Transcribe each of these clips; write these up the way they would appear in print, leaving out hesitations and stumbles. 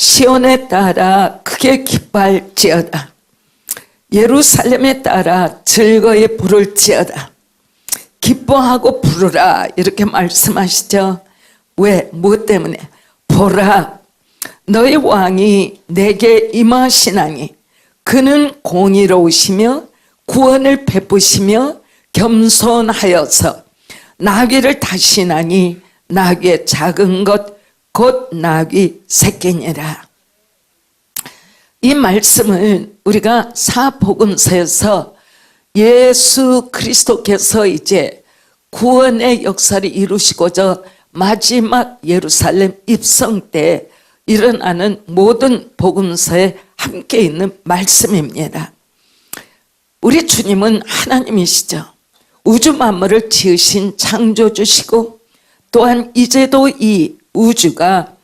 시온에 따라 크게 기뻐할지어다. 예루살렘에 따라 즐거이 부를지어다. 기뻐하고 부르라 이렇게 말씀하시죠. 왜? 무엇 때문에? 보라, 너희 왕이 내게 임하시나니 그는 공의로우시며 구원을 베푸시며 겸손하여서 나귀를 타시나니 나귀의 작은 것 곧 나귀 새끼니라. 이 말씀을 우리가 사복음서에서 예수 그리스도께서 이제 구원의 역사를 이루시고자 마지막 예루살렘 입성 때 일어나는 모든 복음서에 함께 있는 말씀입니다. 우리 주님은 하나님이시죠. 우주 만물을 지으신 창조주시고 또한 이제도 이 우주가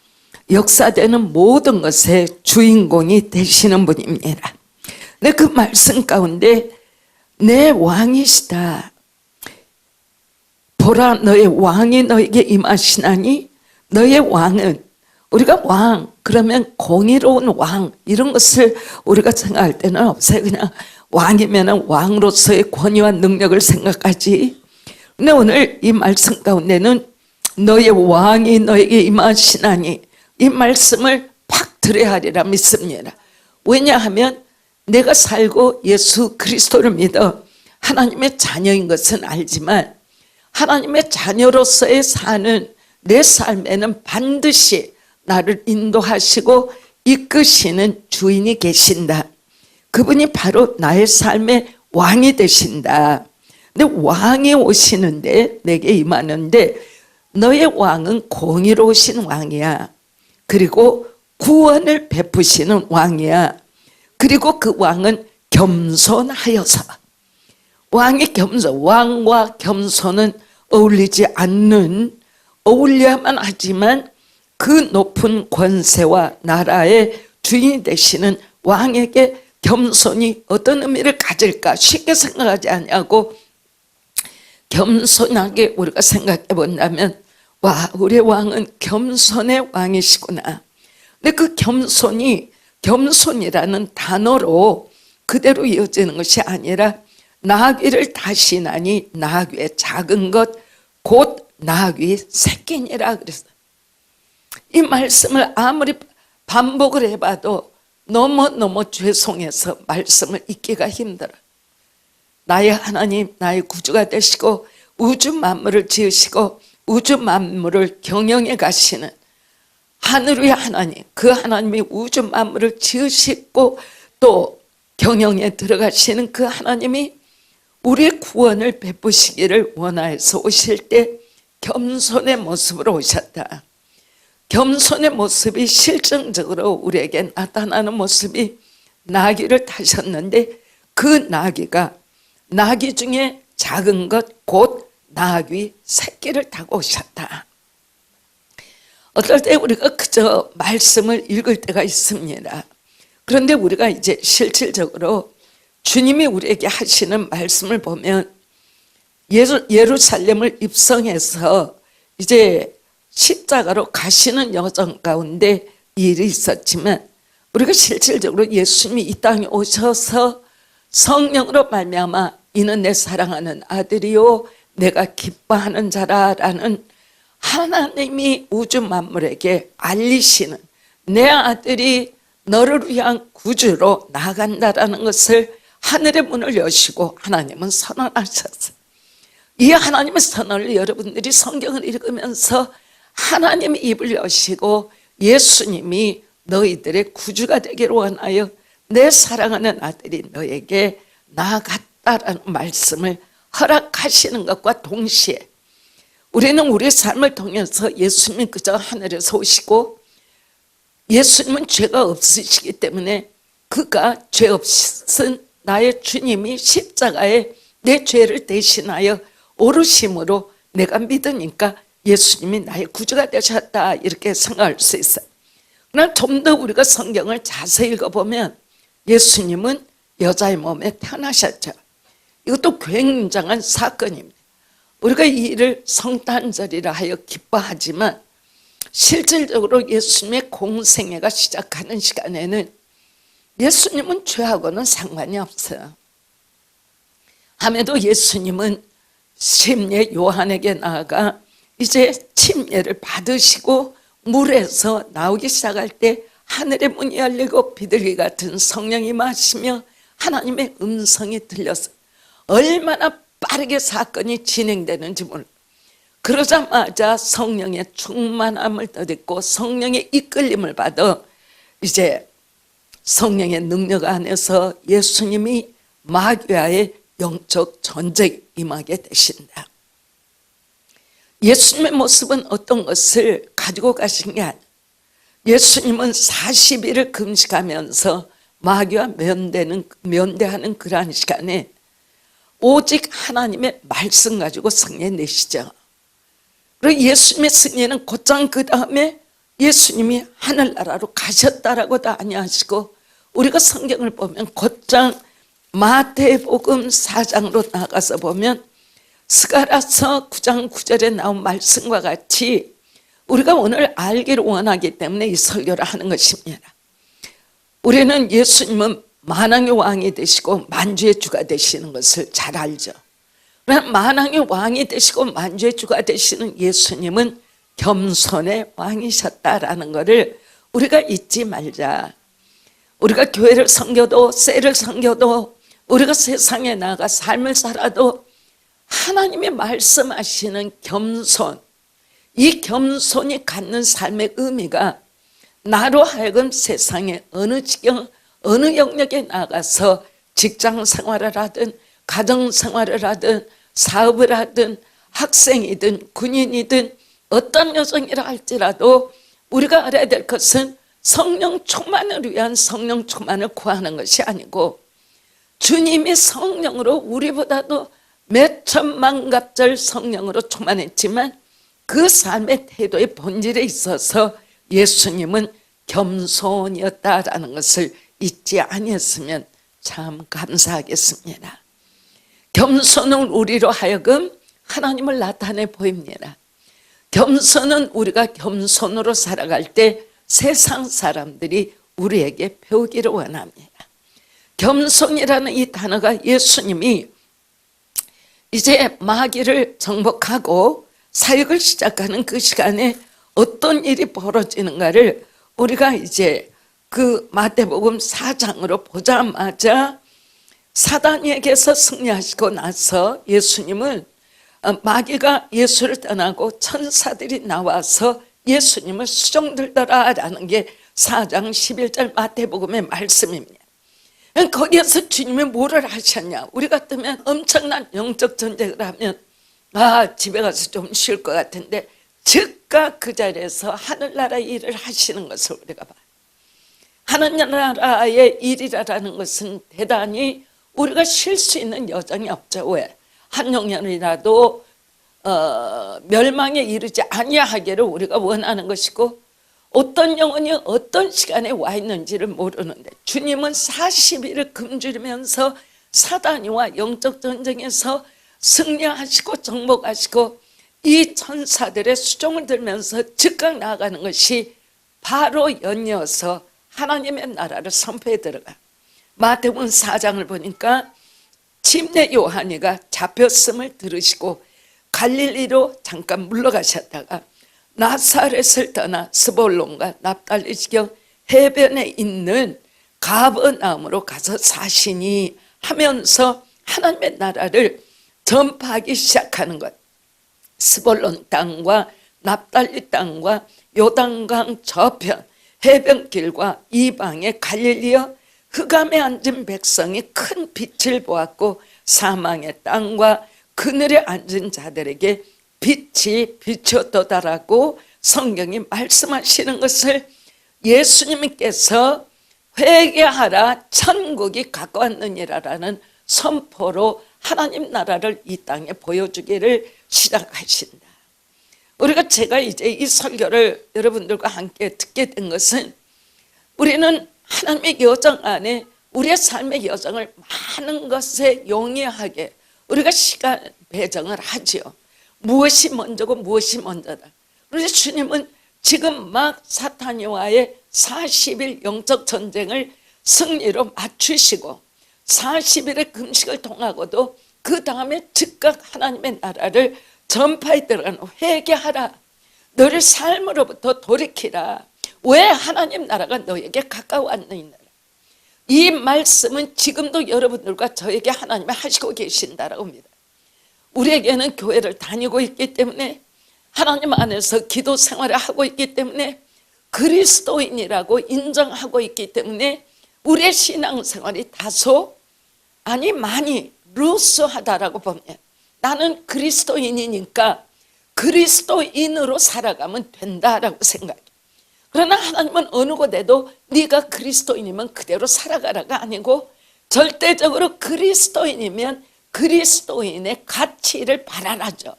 역사되는 모든 것의 주인공이 되시는 분입니다. 근데 그 말씀 가운데 내 왕이시다. 보라, 너의 왕이 너에게 임하시나니 너의 왕은, 우리가 왕 그러면 공의로운 왕 이런 것을 우리가 생각할 때는 없어요. 그냥 왕이면 왕으로서의 권위와 능력을 생각하지. 근데 오늘 이 말씀 가운데는 너의 왕이 너에게 임하시나니 이 말씀을 팍 들어야 하리라 믿습니다. 왜냐하면 내가 살고 예수 그리스도를 믿어 하나님의 자녀인 것은 알지만 하나님의 자녀로서의 사는 내 삶에는 반드시 나를 인도하시고 이끄시는 주인이 계신다. 그분이 바로 나의 삶의 왕이 되신다. 근데 왕이 오시는데 내게 임하는데 너의 왕은 공의로우신 왕이야. 그리고 구원을 베푸시는 왕이야. 그리고 그 왕은 겸손하여서. 왕이 겸손, 왕과 겸손은 어울리지 않는, 어울려야만 하지만 그 높은 권세와 나라의 주인이 되시는 왕에게 겸손이 어떤 의미를 가질까 쉽게 생각하지 않냐고 겸손하게 우리가 생각해 본다면 와, 우리 왕은 겸손의 왕이시구나. 근데 그 겸손이라는 단어로 그대로 이어지는 것이 아니라 나귀를 타시나니 나귀의 작은 것 곧 나귀 새끼니라 그랬어요. 이 말씀을 아무리 반복을 해봐도 너무 죄송해서 말씀을 읽기가 힘들어. 나의 하나님, 나의 구주가 되시고 우주 만물을 지으시고 우주 만물을 경영해 가시는 하늘 위의 하나님, 그 하나님이 우주 만물을 지으시고 또 경영에 들어가시는 그 하나님이 우리의 구원을 베푸시기를 원하여서 오실 때 겸손의 모습으로 오셨다. 겸손의 모습이 실증적으로 우리에게 나타나는 모습이 나귀를 타셨는데 그 나귀가 나귀 중에 작은 것 곧 나귀 새끼를 타고 오셨다. 어떨 때 우리가 그저 말씀을 읽을 때가 있습니다. 그런데 우리가 이제 실질적으로 주님이 우리에게 하시는 말씀을 보면 예루살렘을 입성해서 이제 십자가로 가시는 여정 가운데 일이 있었지만 우리가 실질적으로 예수님이 이 땅에 오셔서 성령으로 말미암아 이는 내 사랑하는 아들이요 내가 기뻐하는 자라라는 하나님이 우주 만물에게 알리시는 내 아들이 너를 위한 구주로 나간다라는 것을 하늘의 문을 여시고 하나님은 선언하셨어요. 이 하나님의 선언을 여러분들이 성경을 읽으면서 하나님의 입을 여시고 예수님이 너희들의 구주가 되기를 원하여 내 사랑하는 아들이 너에게 나아갔다라는 말씀을 허락하시는 것과 동시에 우리는 우리의 삶을 통해서 예수님이 그저 하늘에서 오시고 예수님은 죄가 없으시기 때문에 그가 죄 없은 나의 주님이 십자가에 내 죄를 대신하여 오르심으로 내가 믿으니까 예수님이 나의 구주가 되셨다 이렇게 생각할 수 있어요. 그러나 좀 더 우리가 성경을 자세히 읽어보면 예수님은 여자의 몸에 태어나셨죠. 이것도 굉장한 사건입니다. 우리가 이 일을 성탄절이라 하여 기뻐하지만 실질적으로 예수님의 공생애가 시작하는 시간에는 예수님은 죄하고는 상관이 없어요. 함에도 예수님은 침례 요한에게 나아가 이제 침례를 받으시고 물에서 나오기 시작할 때 하늘의 문이 열리고 비둘기 같은 성령이 임하시며 하나님의 음성이 들려서 얼마나 빠르게 사건이 진행되는지 몰라요. 그러자마자 성령의 충만함을 덧입고 성령의 이끌림을 받아 이제 성령의 능력 안에서 예수님이 마귀와의 영적 전쟁에 임하게 되신다. 예수님의 모습은 어떤 것을 가지고 가신 게 아니에요. 예수님은 40일을 금식하면서 마귀와 면대하는 그러한 시간에 오직 하나님의 말씀 가지고 승리내시죠. 그리고 예수님의 승리는 곧장 그 다음에 예수님이 하늘나라로 가셨다라고도 아니하시고, 우리가 성경을 보면 곧장 마태복음 4장으로 나가서 보면 스가랴서 9장 9절에 나온 말씀과 같이 우리가 오늘 알기를 원하기 때문에 이 설교를 하는 것입니다. 우리는 예수님은 만왕의 왕이 되시고 만주의 주가 되시는 것을 잘 알죠. 그러나 만왕의 왕이 되시고 만주의 주가 되시는 예수님은 겸손의 왕이셨다라는 것을 우리가 잊지 말자. 우리가 교회를 섬겨도 셀을 섬겨도 우리가 세상에 나가 삶을 살아도 하나님이 말씀하시는 겸손, 이 겸손이 갖는 삶의 의미가 나로 하여금 세상에 어느 지경 어느 영역에 나가서 직장 생활을 하든 가정 생활을 하든 사업을 하든 학생이든 군인이든 어떤 여성이라 할지라도 우리가 알아야 될 것은 성령 충만을 위한 성령 충만을 구하는 것이 아니고, 주님이 성령으로 우리보다도 몇 천만 갑절 성령으로 충만했지만 그 삶의 태도의 본질에 있어서 예수님은 겸손이었다라는 것을 잊지 아니했으면 참 감사하겠습니다. 겸손은 우리로 하여금 하나님을 나타내 보입니다. 겸손은 우리가 겸손으로 살아갈 때 세상 사람들이 우리에게 배우기를 원합니다. 겸손이라는 이 단어가 예수님이 이제 마귀를 정복하고 사역을 시작하는 그 시간에 어떤 일이 벌어지는가를 우리가 이제 그 마태복음 4장으로 보자마자 사단에게서 승리하시고 나서 예수님은 마귀가 예수를 떠나고 천사들이 나와서 예수님을 수종들더라라는 게 4장 11절 마태복음의 말씀입니다. 거기에서 주님이 뭐를 하셨냐? 우리 같으면 엄청난 영적 전쟁을 하면 집에 가서 좀 쉴 것 같은데 즉각 그 자리에서 하늘나라의 일을 하시는 것을 우리가 봐요. 하늘나라의 일이라는 것은 대단히 우리가 쉴 수 있는 여정이 없죠. 왜? 한 영혼이라도 멸망에 이르지 아니하기를 우리가 원하는 것이고, 어떤 영혼이 어떤 시간에 와 있는지를 모르는데 주님은 40일을 굶주리면서 사단이와 영적 전쟁에서 승리하시고 정복하시고 이 천사들의 수종을 들면서 즉각 나아가는 것이 바로 연이어서 하나님의 나라를 선포해 들어가. 마태복음 4장을 보니까 침례 요한이가 잡혔음을 들으시고 갈릴리로 잠깐 물러가셨다가 나사렛을 떠나 스볼론과 납달리 지경 해변에 있는 가버나움으로 가서 사시니 하면서 하나님의 나라를 전파하기 시작하는 것. 스볼론 땅과 납달리 땅과 요단강 저편 해변길과 이방의 갈릴리여 흑암에 앉은 백성이 큰 빛을 보았고 사망의 땅과 그늘에 앉은 자들에게 빛이 비쳤도다라고 성경이 말씀하시는 것을 예수님께서 회개하라 천국이 가까웠느니라라는 선포로 하나님 나라를 이 땅에 보여주기를 시작하신다. 제가 이제 이 설교를 여러분들과 함께 듣게 된 것은 우리는 하나님의 여정 안에 우리의 삶의 여정을 많은 것에 용이하게 우리가 시간 배정을 하지요. 무엇이 먼저고 무엇이 먼저다. 그런데 주님은 지금 막 사탄과의 40일 영적 전쟁을 승리로 맞추시고 40일의 금식을 통하고도 그 다음에 즉각 하나님의 나라를 전파에 들어가는 회개하라. 너를 삶으로부터 돌이키라. 왜 하나님 나라가 너에게 가까워왔느냐. 이 말씀은 지금도 여러분들과 저에게 하나님이 하시고 계신다라고 합니다. 우리에게는 교회를 다니고 있기 때문에 하나님 안에서 기도 생활을 하고 있기 때문에 그리스도인이라고 인정하고 있기 때문에 우리의 신앙생활이 다소 아니 많이 루스하다라고 봅니다. 나는 그리스도인이니까 그리스도인으로 살아가면 된다라고 생각해요. 그러나 하나님은 어느 곳에도 네가 그리스도인이면 그대로 살아가라가 아니고 절대적으로 그리스도인이면 그리스도인의 가치를 발현하죠.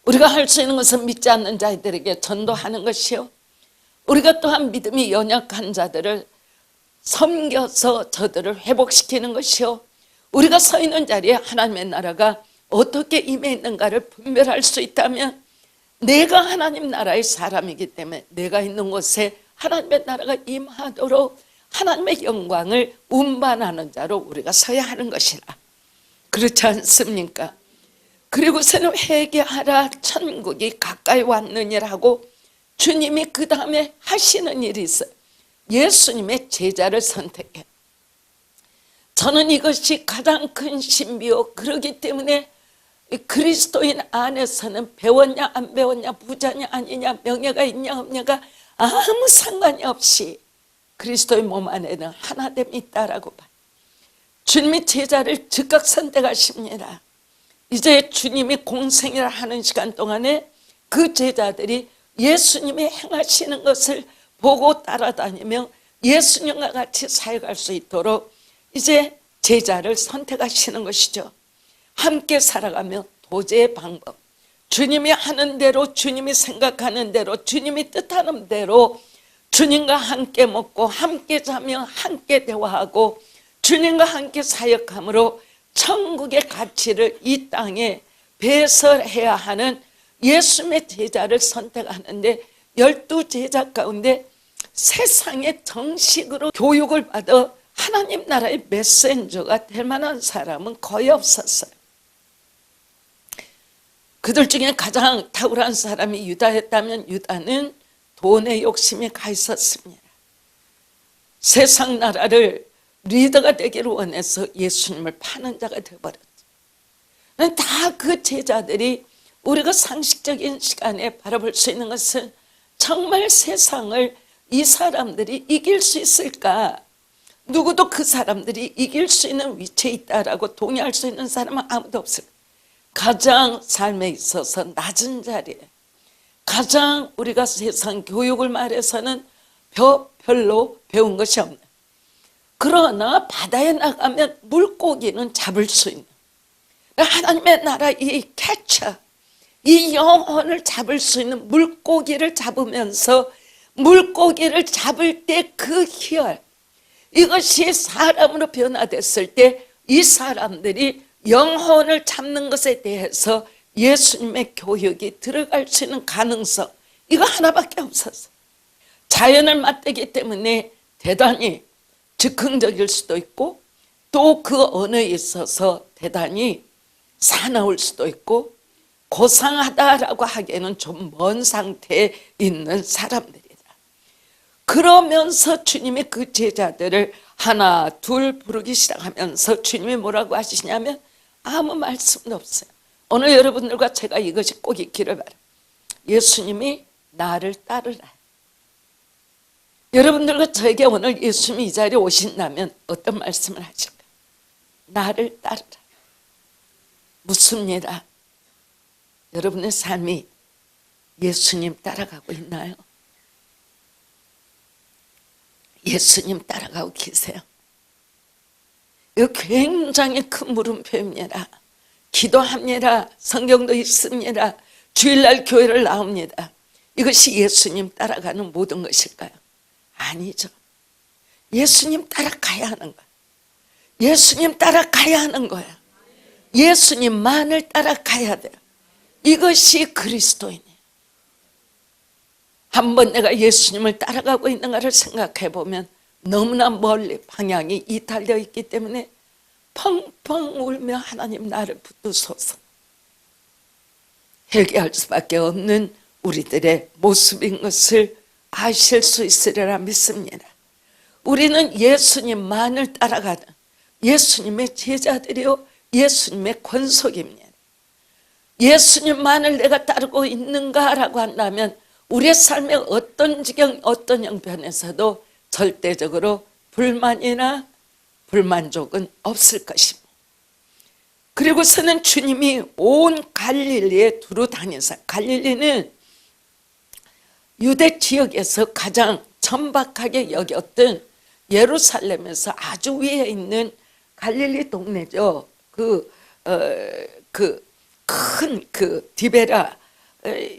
우리가 할 수 있는 것은 믿지 않는 자들에게 전도하는 것이요, 우리가 또한 믿음이 연약한 자들을 섬겨서 저들을 회복시키는 것이요, 우리가 서 있는 자리에 하나님의 나라가 어떻게 임해 있는가를 분별할 수 있다면 내가 하나님 나라의 사람이기 때문에 내가 있는 곳에 하나님의 나라가 임하도록 하나님의 영광을 운반하는 자로 우리가 서야 하는 것이라. 그렇지 않습니까? 그리고서는 회개하라, 천국이 가까이 왔느니라고 주님이 그 다음에 하시는 일이 있어요. 예수님의 제자를 선택해. 저는 이것이 가장 큰 신비요, 그렇기 때문에 그리스도인 안에서는 배웠냐 안 배웠냐, 부자냐 아니냐, 명예가 있냐 없냐가 아무 상관이 없이 그리스도의 몸 안에는 하나됨이 있다라고 봐요. 주님이 제자를 즉각 선택하십니다. 이제 주님이 공생애를 하는 시간 동안에 그 제자들이 예수님이 행하시는 것을 보고 따라다니며 예수님과 같이 사역할 수 있도록 이제 제자를 선택하시는 것이죠. 함께 살아가며 도저의 방법, 주님이 하는 대로, 주님이 생각하는 대로, 주님이 뜻하는 대로 주님과 함께 먹고 함께 자며 함께 대화하고 주님과 함께 사역함으로 천국의 가치를 이 땅에 배설해야 하는 예수님의 제자를 선택하는데, 12제자 가운데 세상에 정식으로 교육을 받아 하나님 나라의 메신저가 될 만한 사람은 거의 없었어요. 그들 중에 가장 탁월한 사람이 유다였다면 유다는 돈의 욕심에 가 있었습니다. 세상 나라를 리더가 되기를 원해서 예수님을 파는 자가 되어버렸죠. 다 그 제자들이 우리가 상식적인 시간에 바라볼 수 있는 것은 정말 세상을 이 사람들이 이길 수 있을까? 누구도 그 사람들이 이길 수 있는 위치에 있다라고 동의할 수 있는 사람은 아무도 없어요. 가장 삶에 있어서 낮은 자리에, 가장 우리가 세상 교육을 말해서는 별로 배운 것이 없는, 그러나 바다에 나가면 물고기는 잡을 수 있는, 하나님의 나라 이 캐쳐, 이 영혼을 잡을 수 있는 물고기를 잡으면서 물고기를 잡을 때 그 희열, 이것이 사람으로 변화됐을 때 이 사람들이 영혼을 잡는 것에 대해서 예수님의 교육이 들어갈 수 있는 가능성, 이거 하나밖에 없었어요. 자연을 맞대기 때문에 대단히 즉흥적일 수도 있고 또 그 언어에 있어서 대단히 사나울 수도 있고 고상하다라고 하기에는 좀 먼 상태에 있는 사람들이다. 그러면서 주님이 그 제자들을 하나 둘 부르기 시작하면서 주님이 뭐라고 하시냐면 아무 말씀도 없어요. 오늘 여러분들과 제가 이것이 꼭 있기를 바라요. 예수님이 나를 따르라. 여러분들과 저에게 오늘 예수님이 이 자리에 오신다면 어떤 말씀을 하실까? 나를 따르라. 묻습니다. 여러분의 삶이 예수님 따라가고 있나요? 예수님 따라가고 계세요? 이거 굉장히 큰 물음표입니다. 기도합니다. 성경도 읽습니다. 주일날 교회를 나옵니다. 이것이 예수님 따라가는 모든 것일까요? 아니죠. 예수님 따라가야 하는 거야. 예수님 따라가야 하는 거야. 예수님만을 따라가야 돼요. 이것이 그리스도인이에요. 한번 내가 예수님을 따라가고 있는가를 생각해 보면 너무나 멀리 방향이 이탈되어 있기 때문에 펑펑 울며 하나님 나를 붙드소서 회개할 수밖에 없는 우리들의 모습인 것을 아실 수 있으리라 믿습니다. 우리는 예수님만을 따라가는 예수님의 제자들이요 예수님의 권속입니다. 예수님만을 내가 따르고 있는가라고 한다면 우리의 삶의 어떤 지경 어떤 형편에서도 절대적으로 불만이나 불만족은 없을 것입니다. 그리고서는 주님이 온 갈릴리에 두루 다니사, 갈릴리는 유대 지역에서 가장 천박하게 여겼던 예루살렘에서 아주 위에 있는 갈릴리 동네죠. 큰 디베라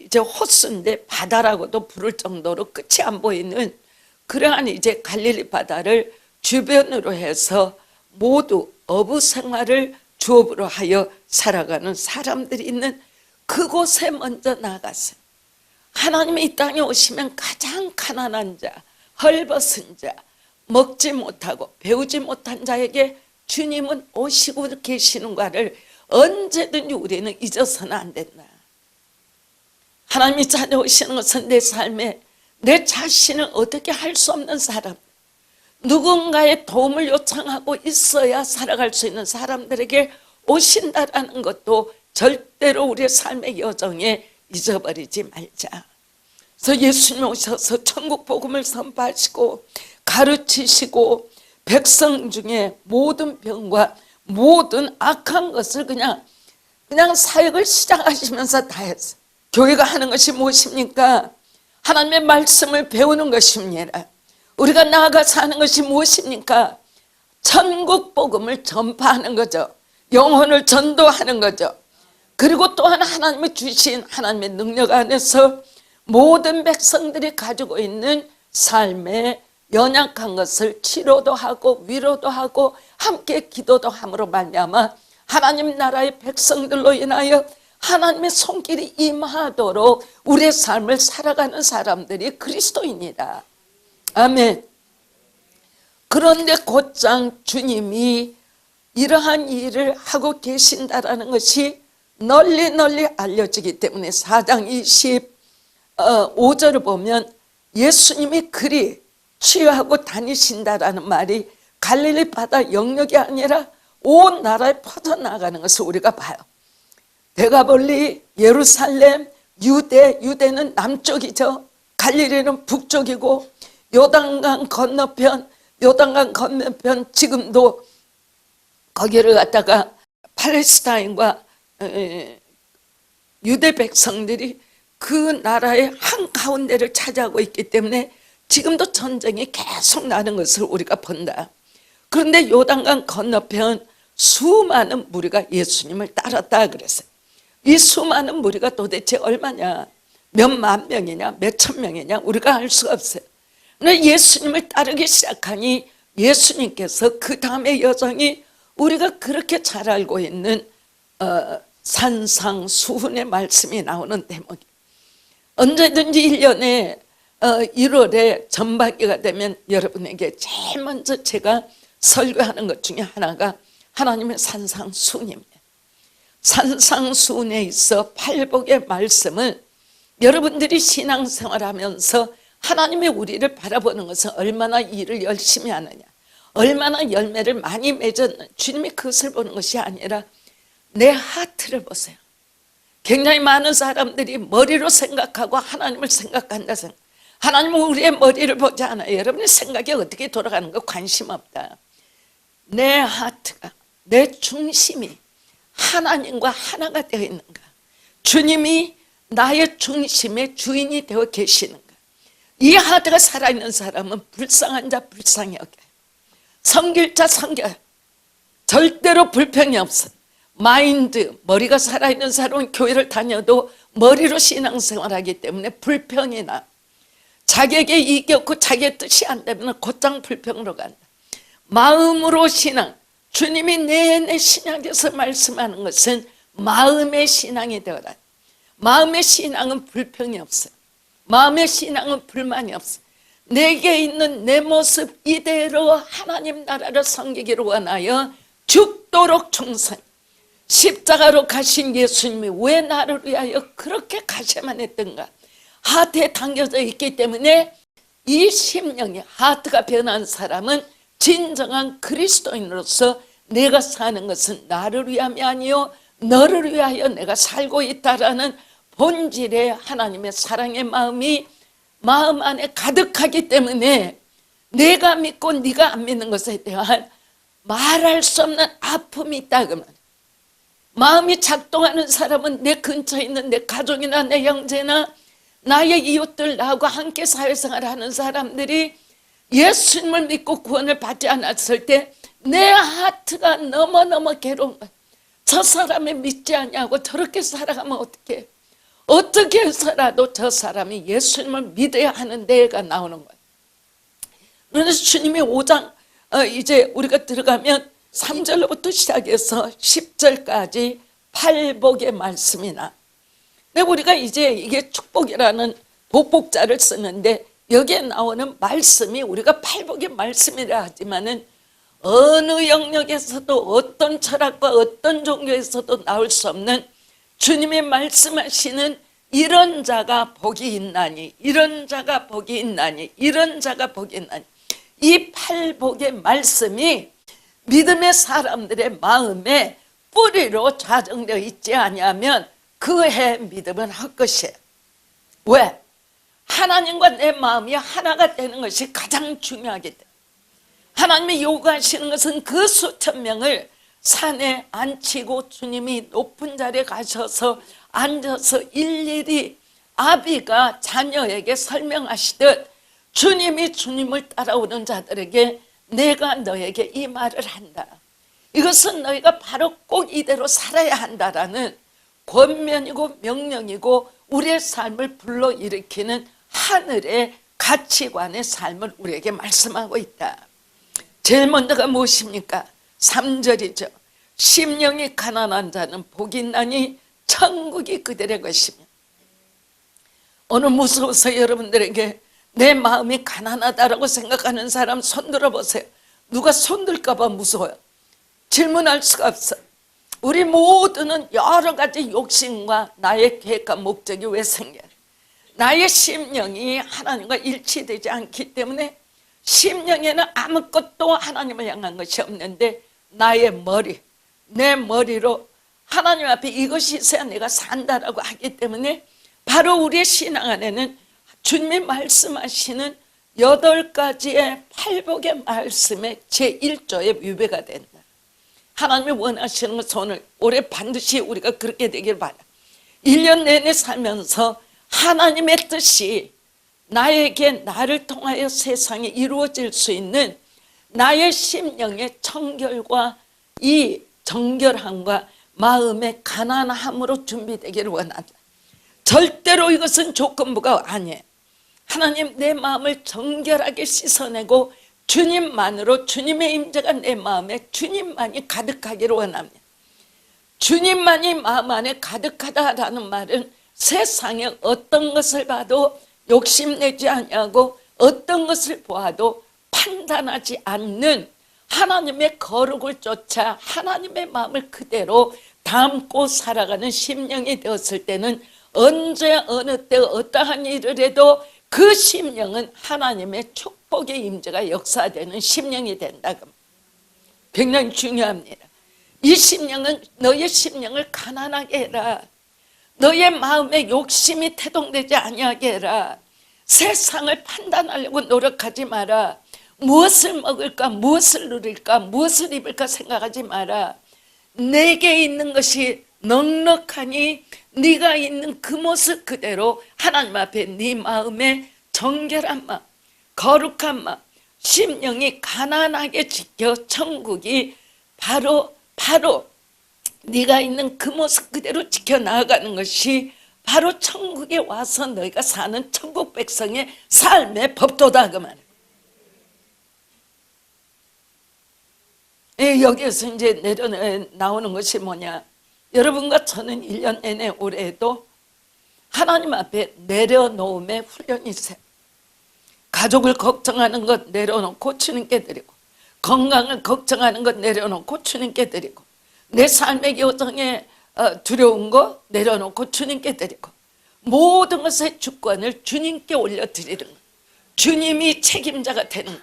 이제 호수인데 바다라고도 부를 정도로 끝이 안 보이는 그러한 이제 갈릴리 바다를 주변으로 해서 모두 어부 생활을 주업으로 하여 살아가는 사람들이 있는 그곳에 먼저 나갔어요. 하나님이 이 땅에 오시면 가장 가난한 자, 헐벗은 자, 먹지 못하고 배우지 못한 자에게 주님은 오시고 계시는가를 언제든지 우리는 잊어서는 안 된다. 하나님이 찾아오시는 것은 내 삶에 내 자신을 어떻게 할 수 없는 사람, 누군가의 도움을 요청하고 있어야 살아갈 수 있는 사람들에게 오신다라는 것도 절대로 우리의 삶의 여정에 잊어버리지 말자. 그래서 예수님 오셔서 천국 복음을 선포하시고 가르치시고 백성 중에 모든 병과 모든 악한 것을 그냥 사역을 시작하시면서 다 했어요. 교회가 하는 것이 무엇입니까? 하나님의 말씀을 배우는 것입니다. 우리가 나아가서 하는 것이 무엇입니까? 천국 복음을 전파하는 거죠. 영혼을 전도하는 거죠. 그리고 또한 하나님이 주신 하나님의 능력 안에서 모든 백성들이 가지고 있는 삶의 연약한 것을 치료도 하고 위로도 하고 함께 기도도 함으로 말미암아 하나님 나라의 백성들로 인하여 하나님의 손길이 임하도록 우리의 삶을 살아가는 사람들이 그리스도인이다. 아멘. 그런데 곧장 주님이 이러한 일을 하고 계신다라는 것이 널리 알려지기 때문에 4장 25절을 보면 예수님이 그리 치유하고 다니신다라는 말이 갈릴리 바다 영역이 아니라 온 나라에 퍼져나가는 것을 우리가 봐요. 데가볼리, 예루살렘, 유대는 남쪽이죠. 갈릴리는 북쪽이고 요단강 건너편 지금도 거기를 갖다가 팔레스타인과 유대 백성들이 그 나라의 한가운데를 차지하고 있기 때문에 지금도 전쟁이 계속 나는 것을 우리가 본다. 그런데 요단강 건너편 수많은 무리가 예수님을 따랐다 그랬어요. 이 수많은 무리가 도대체 얼마냐, 몇만 명이냐, 몇천 명이냐 우리가 알 수가 없어요. 그런데 예수님을 따르기 시작하니 예수님께서 그 다음의 여정이 우리가 그렇게 잘 알고 있는 산상수훈의 말씀이 나오는 대목이에요. 언제든지 1년에 1월에 전반기가 되면 여러분에게 제일 먼저 제가 설교하는 것 중에 하나가 하나님의 산상수훈입니다. 산상수훈에 있어 팔복의 말씀을 여러분들이 신앙생활하면서 하나님의 우리를 바라보는 것은 얼마나 일을 열심히 하느냐, 얼마나 열매를 많이 맺었느냐, 주님이 그것을 보는 것이 아니라 내 하트를 보세요. 굉장히 많은 사람들이 머리로 생각하고 하나님을 생각한다 생각. 하나님은 우리의 머리를 보지 않아요. 여러분의 생각이 어떻게 돌아가는 거 관심 없다. 내 하트가, 내 중심이 하나님과 하나가 되어 있는가, 주님이 나의 중심의 주인이 되어 계시는가. 이 하트가 살아있는 사람은 불쌍한 자 불쌍히 여겨요. 섬길 자 섬겨요. 절대로 불평이 없어요. 마인드, 머리가 살아있는 사람은 교회를 다녀도 머리로 신앙생활하기 때문에 불평이나 자기에게 이익이 없고 자기의 뜻이 안 되면 곧장 불평으로 간다. 마음으로 신앙, 주님이 내내 신약에서 말씀하는 것은 마음의 신앙이 되어라. 마음의 신앙은 불평이 없어요. 마음의 신앙은 불만이 없어. 내게 있는 내 모습 이대로 하나님 나라를 섬기기를 원하여 죽도록 충성. 십자가로 가신 예수님이 왜 나를 위하여 그렇게 가셔야만 했던가? 하트에 담겨져 있기 때문에 이 심령이, 하트가 변한 사람은 진정한 그리스도인으로서 내가 사는 것은 나를 위함이 아니요 너를 위하여 내가 살고 있다라는 본질의 하나님의 사랑의 마음이 마음 안에 가득하기 때문에 내가 믿고 네가 안 믿는 것에 대한 말할 수 없는 아픔이 있다 그러면, 마음이 작동하는 사람은 내 근처에 있는 내 가족이나 내 형제나 나의 이웃들, 나하고 함께 사회생활을 하는 사람들이 예수님을 믿고 구원을 받지 않았을 때 내 하트가 너무너무 괴로운 거야. 저 사람이 믿지 않냐고 저렇게 살아가면 어떡해. 어떻게 해서라도 저 사람이 예수님을 믿어야 하는 데가 나오는 거야. 그래서 주님이 5장 이제 우리가 들어가면 3절부터 시작해서 10절까지 팔복의 말씀이 나. 근데 우리가 이제 이게 축복이라는 복복자를 쓰는데 여기에 나오는 말씀이 우리가 팔복의 말씀이라 하지만은 어느 영역에서도 어떤 철학과 어떤 종교에서도 나올 수 없는 주님이 말씀하시는 이런 자가 복이 있나니, 이런 자가 복이 있나니, 이런 자가 복이 있나니, 이 팔복의 말씀이 믿음의 사람들의 마음에 뿌리로 좌정되어 있지 아니하면 그 해 믿음은 헛것이에요. 왜? 하나님과 내 마음이 하나가 되는 것이 가장 중요하기 때문에 하나님이 요구하시는 것은 그 수천 명을 산에 앉히고 주님이 높은 자리에 가셔서 앉아서 일일이 아비가 자녀에게 설명하시듯 주님이 주님을 따라오는 자들에게 내가 너에게 이 말을 한다. 이것은 너희가 바로 꼭 이대로 살아야 한다라는 권면이고 명령이고 우리의 삶을 불러일으키는 하늘의 가치관의 삶을 우리에게 말씀하고 있다. 제일 먼저가 무엇입니까? 3절이죠. 심령이 가난한 자는 복이 있나니 천국이 그들의 것이며. 오늘 무서워서 여러분들에게 내 마음이 가난하다라고 생각하는 사람 손 들어보세요. 누가 손 들까 봐 무서워요. 질문할 수가 없어. 우리 모두는 여러 가지 욕심과 나의 계획과 목적이 왜 생겨요? 나의 심령이 하나님과 일치되지 않기 때문에 심령에는 아무것도 하나님을 향한 것이 없는데 나의 머리, 내 머리로 하나님 앞에 이것이 있어야 내가 산다라고 하기 때문에 바로 우리의 신앙 안에는 주님이 말씀하시는 8가지의 팔복의 말씀의 제1조에 위배가 된다. 하나님이 원하시는 것은 오늘 올해 반드시 우리가 그렇게 되길 바라. 1년 내내 살면서 하나님의 뜻이 나에게 나를 통하여 세상에 이루어질 수 있는 나의 심령의 청결과 이 정결함과 마음의 가난함으로 준비되기를 원한다. 절대로 이것은 조건부가 아니에요. 하나님 내 마음을 정결하게 씻어내고 주님만으로 주님의 임재가 내 마음에 주님만이 가득하기를 원합니다. 주님만이 마음 안에 가득하다라는 말은 세상에 어떤 것을 봐도 욕심내지 않냐고 어떤 것을 보아도 판단하지 않는 하나님의 거룩을 쫓아 하나님의 마음을 그대로 담고 살아가는 심령이 되었을 때는 언제 어느 때 어떠한 일을 해도 그 심령은 하나님의 축복의 임재가 역사되는 심령이 된다. 굉장히 중요합니다. 이 심령은 너의 심령을 가난하게 해라. 너의 마음에 욕심이 태동되지 아니하게 해라. 세상을 판단하려고 노력하지 마라. 무엇을 먹을까, 무엇을 누릴까, 무엇을 입을까 생각하지 마라. 내게 있는 것이 넉넉하니 네가 있는 그 모습 그대로 하나님 앞에 네 마음의 정결한 마음, 거룩한 마음, 심령이 가난하게 지켜 천국이 바로 네가 있는 그 모습 그대로 지켜나가는 것이 바로 천국에 와서 너희가 사는 천국 백성의 삶의 법도다 그 말이에요. 여기에서 이제 나오는 것이 뭐냐? 여러분과 저는 1년 내내 올해에도 하나님 앞에 내려놓음의 훈련이세요. 가족을 걱정하는 것 내려놓고 주님께 드리고, 건강을 걱정하는 것 내려놓고 주님께 드리고, 내 삶의 여정에 두려운 거 내려놓고 주님께 드리고, 모든 것의 주권을 주님께 올려드리는 것, 주님이 책임자가 되는 것.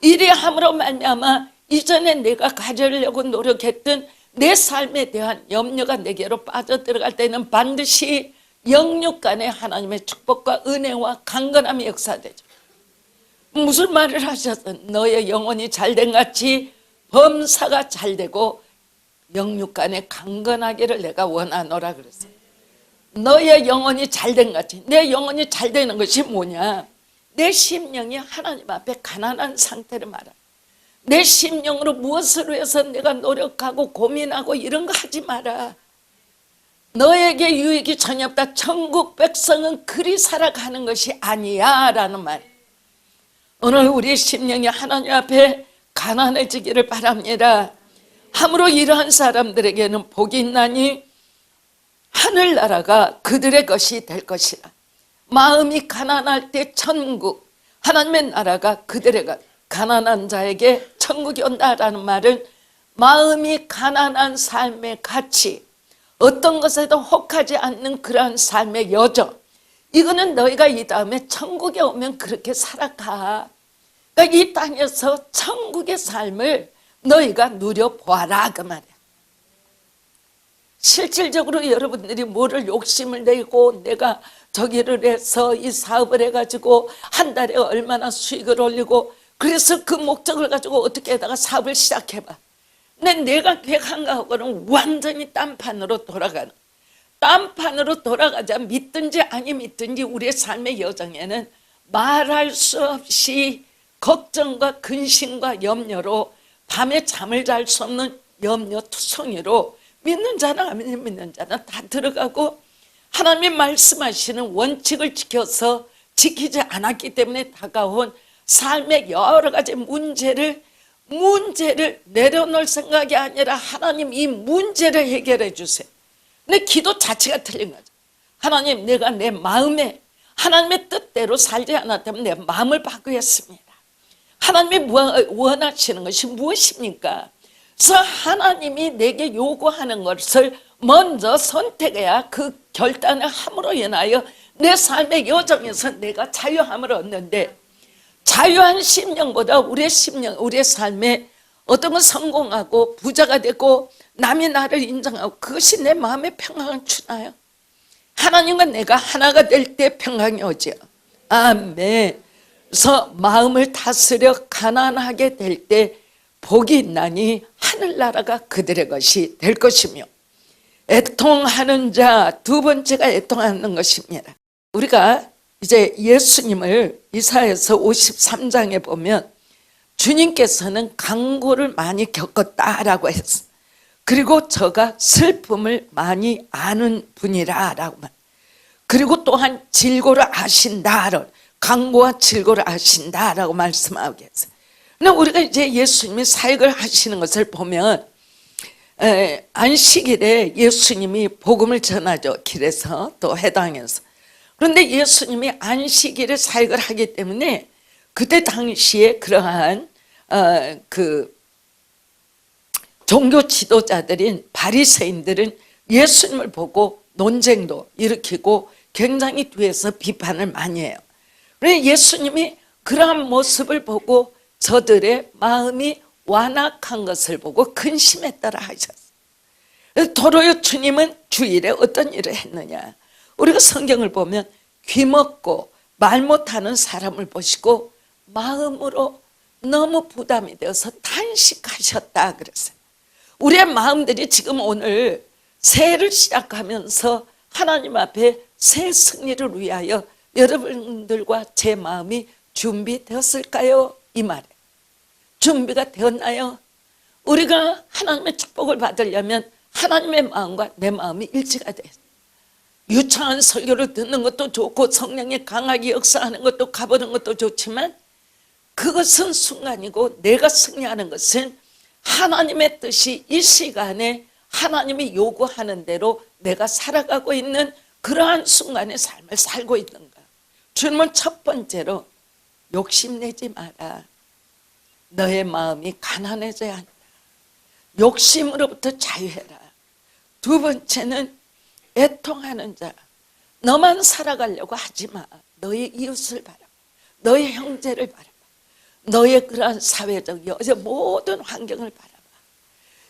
이리 함으로 말미암아 이전에 내가 가지려고 노력했던 내 삶에 대한 염려가 내게로 빠져들어갈 때는 반드시 영육 간에 하나님의 축복과 은혜와 강건함이 역사되죠. 무슨 말을 하셨어? 너의 영혼이 잘된 같이 범사가 잘되고 영육 간에 강건하기를 내가 원하노라 그랬어요. 너의 영혼이 잘된 같이. 내 영혼이 잘되는 것이 뭐냐? 내 심령이 하나님 앞에 가난한 상태를 말하는, 내 심령으로 무엇을 위해서 내가 노력하고 고민하고 이런 거 하지 마라. 너에게 유익이 전혀 없다. 천국 백성은 그리 살아가는 것이 아니야 라는 말. 오늘 우리 심령이 하나님 앞에 가난해지기를 바랍니다. 함으로 이러한 사람들에게는 복이 있나니 하늘나라가 그들의 것이 될 것이라. 마음이 가난할 때 천국, 하나님의 나라가 그들의 것, 가난한 자에게 천국이 온다라는 말은 마음이 가난한 삶의 가치, 어떤 것에도 혹하지 않는 그러한 삶의 여정, 이거는 너희가 이 다음에 천국에 오면 그렇게 살아가. 그러니까 이 땅에서 천국의 삶을 너희가 누려보아라 그 말이야. 실질적으로 여러분들이 뭐를 욕심을 내고 내가 저기를 해서 이 사업을 해가지고 한 달에 얼마나 수익을 올리고, 그래서 그 목적을 가지고 어떻게 하다가 사업을 시작해봐. 근데 내가 계획한 거하고는 완전히 딴판으로 돌아가는, 딴판으로 돌아가자. 믿든지 아니 믿든지 우리의 삶의 여정에는 말할 수 없이 걱정과 근심과 염려로 밤에 잠을 잘 수 없는 염려투성이로 믿는 자나 안 믿는 자나 다 들어가고, 하나님이 말씀하시는 원칙을 지켜서 지키지 않았기 때문에 다가온 삶의 여러 가지 문제를 내려놓을 생각이 아니라 하나님 이 문제를 해결해 주세요. 내 기도 자체가 틀린 거죠. 하나님, 내가 내 마음에 하나님의 뜻대로 살지 않았다면 내 마음을 바꾸겠습니다. 하나님이 원하시는 것이 무엇입니까? 그래서 하나님이 내게 요구하는 것을 먼저 선택해야 그 결단을 함으로 인하여 내 삶의 여정에서 내가 자유함을 얻는데, 자유한 심령보다 우리의 심령, 우리의 삶에 어떤 건 성공하고 부자가 되고 남이 나를 인정하고 그것이 내 마음에 평강을 주나요? 하나님과 내가 하나가 될 때 평강이 오죠. 아멘. 그래서 마음을 다스려 가난하게 될 때 복이 있나니 하늘나라가 그들의 것이 될 것이며, 애통하는 자, 두 번째가 애통하는 것입니다. 우리가 이제 예수님을 이사야서 53장에 보면 주님께서는 강고를 많이 겪었다라고 했어요. 그리고 저가 슬픔을 많이 아는 분이라라고 말. 그리고 또한 질고를 아신다라고, 강고와 질고를 아신다라고 말씀하고 계세요. 근데 우리가 이제 예수님이 사역을 하시는 것을 보면 안식일에 예수님이 복음을 전하죠. 길에서 또 회당에서. 그런데 예수님이 안식일에 사역을 하기 때문에 그때 당시에 그러한 그 종교 지도자들인 바리새인들은 예수님을 보고 논쟁도 일으키고 굉장히 뒤에서 비판을 많이 해요. 그런데 예수님이 그러한 모습을 보고 저들의 마음이 완악한 것을 보고 근심했더라 하셨어요. 도로요 주님은 주일에 어떤 일을 했느냐. 우리가 성경을 보면 귀먹고 말 못하는 사람을 보시고 마음으로 너무 부담이 되어서 탄식하셨다 그랬어요. 우리의 마음들이 지금 오늘 새해를 시작하면서 하나님 앞에 새 승리를 위하여 여러분들과 제 마음이 준비되었을까요? 이 말에 준비가 되었나요? 우리가 하나님의 축복을 받으려면 하나님의 마음과 내 마음이 일치가 돼요. 유창한 설교를 듣는 것도 좋고 성령이 강하게 역사하는 것도 가보는 것도 좋지만 그것은 순간이고, 내가 승리하는 것은 하나님의 뜻이 이 시간에 하나님이 요구하는 대로 내가 살아가고 있는 그러한 순간의 삶을 살고 있는가? 주님은 첫 번째로 욕심내지 마라. 너의 마음이 가난해져야 한다. 욕심으로부터 자유해라. 두 번째는 애통하는 자. 너만 살아가려고 하지 마. 너의 이웃을 바라봐. 너의 형제를 바라봐. 너의 그러한 사회적 모든 환경을 바라봐.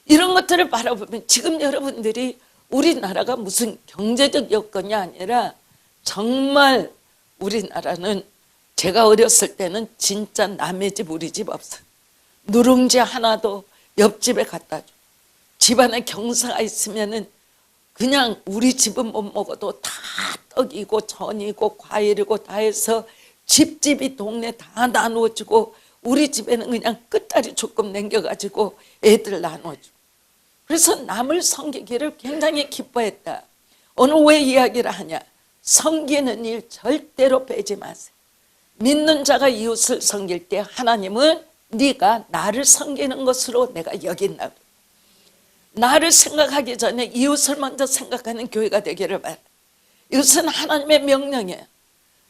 이런 것들을 바라보면 지금 여러분들이 우리나라가 무슨 경제적 여건이 아니라 정말 우리나라는 제가 어렸을 때는 진짜 남의 집 우리 집 없어. 누룽지 하나도 옆집에 갖다 줘. 집안에 경사가 있으면은 그냥 우리 집은 못 먹어도 다 떡이고 전이고 과일이고 다 해서 집집이 동네 다 나누어주고 우리 집에는 그냥 끝다리 조금 남겨가지고 애들 나눠주고. 그래서 남을 섬기기를 굉장히 기뻐했다. 오늘 왜 이야기를 하냐? 섬기는 일 절대로 빼지 마세요. 믿는 자가 이웃을 섬길 때 하나님은 네가 나를 섬기는 것으로 내가 여긴다. 나를 생각하기 전에 이웃을 먼저 생각하는 교회가 되기를 바라. 이것은 하나님의 명령이에요.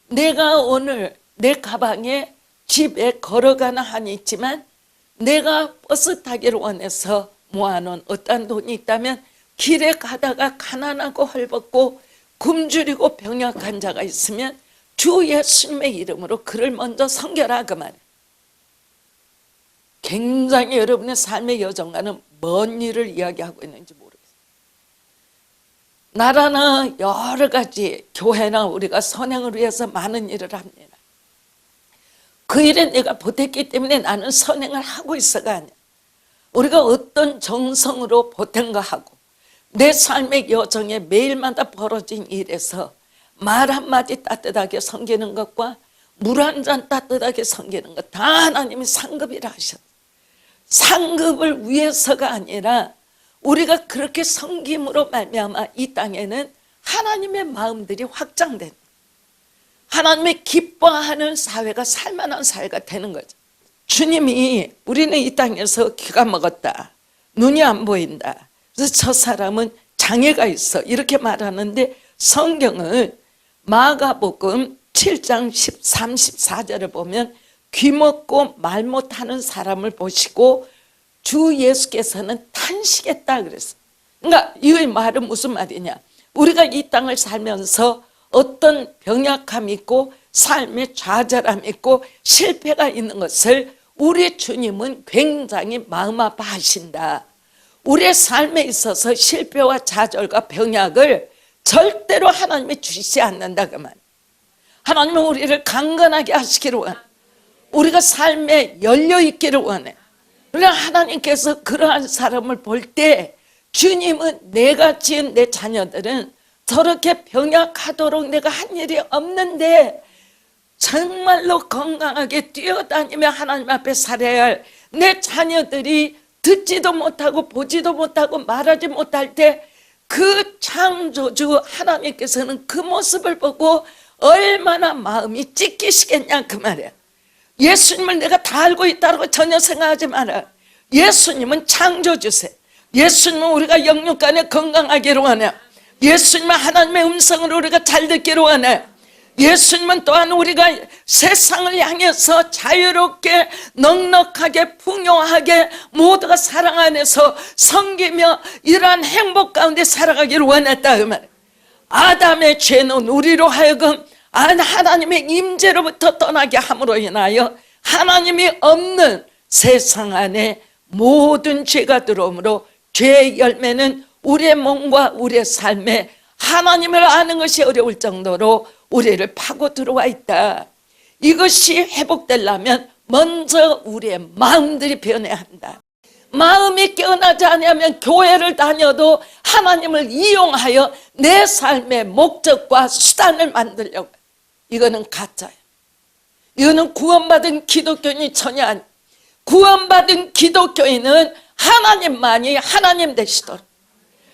내가 오늘 내 가방에 집에 걸어가는 한이 있지만 내가 버스 타기를 원해서 모아놓은 어떤 돈이 있다면 길에 가다가 가난하고 헐벗고 굶주리고 병약한 자가 있으면 주 예수님의 이름으로 그를 먼저 섬겨라 그 말이에요. 굉장히 여러분의 삶의 여정과는 먼 일을 이야기하고 있는지 모르겠어요. 나라나 여러 가지 교회나 우리가 선행을 위해서 많은 일을 합니다. 그 일에 내가 보탰기 때문에 나는 선행을 하고 있어가 아니야. 우리가 어떤 정성으로 보탠가 하고 내 삶의 여정에 매일마다 벌어진 일에서 말 한마디 따뜻하게 섬기는 것과 물 한 잔 따뜻하게 섬기는 것 다 하나님이 상급이라 하셨어요. 상급을 위해서가 아니라 우리가 그렇게 섬김으로 말미암아 이 땅에는 하나님의 마음들이 확장되는, 하나님의 기뻐하는 사회가 살만한 사회가 되는 거죠. 주님이 우리는 이 땅에서 귀가 먹었다, 눈이 안 보인다, 그래서 저 사람은 장애가 있어 이렇게 말하는데 성경은 마가복음 7장 13, 14절을 보면 귀 먹고 말 못하는 사람을 보시고 주 예수께서는 탄식했다 그랬어요. 그러니까 이 말은 무슨 말이냐? 우리가 이 땅을 살면서 어떤 병약함이 있고 삶의 좌절함이 있고 실패가 있는 것을 우리 주님은 굉장히 마음 아파하신다. 우리의 삶에 있어서 실패와 좌절과 병약을 절대로 하나님이 주시지 않는다 그 말. 하나님은 우리를 강건하게 하시기를 원해. 우리가 삶에 열려있기를 원해. 그러나 하나님께서 그러한 사람을 볼 때 주님은 내가 지은 내 자녀들은 저렇게 병약하도록 내가 한 일이 없는데 정말로 건강하게 뛰어다니며 하나님 앞에 살아야 할 내 자녀들이 듣지도 못하고 보지도 못하고 말하지 못할 때 그 창조주 하나님께서는 그 모습을 보고 얼마나 마음이 찢기시겠냐 그 말이야. 예수님을 내가 다 알고 있다고 전혀 생각하지 마라. 예수님은 창조주세요. 예수님은 우리가 영육간에 건강하기를 원해. 예수님은 하나님의 음성을 우리가 잘 듣기를 원해. 예수님은 또한 우리가 세상을 향해서 자유롭게 넉넉하게 풍요하게 모두가 사랑 안에서 섬기며 이러한 행복 가운데 살아가기를 원했다 그 말이에요. 아담의 죄는 우리로 하여금 하나님의 임재로부터 떠나게 함으로 인하여 하나님이 없는 세상 안에 모든 죄가 들어오므로 죄의 열매는 우리의 몸과 우리의 삶에 하나님을 아는 것이 어려울 정도로 우리를 파고 들어와 있다. 이것이 회복되려면 먼저 우리의 마음들이 변해야 한다. 마음이 깨어나지 않으면 교회를 다녀도 하나님을 이용하여 내 삶의 목적과 수단을 만들려고. 이거는 가짜예요. 이거는 구원받은 기독교인이 전혀 아니에요. 구원받은 기독교인은 하나님만이 하나님 되시도록,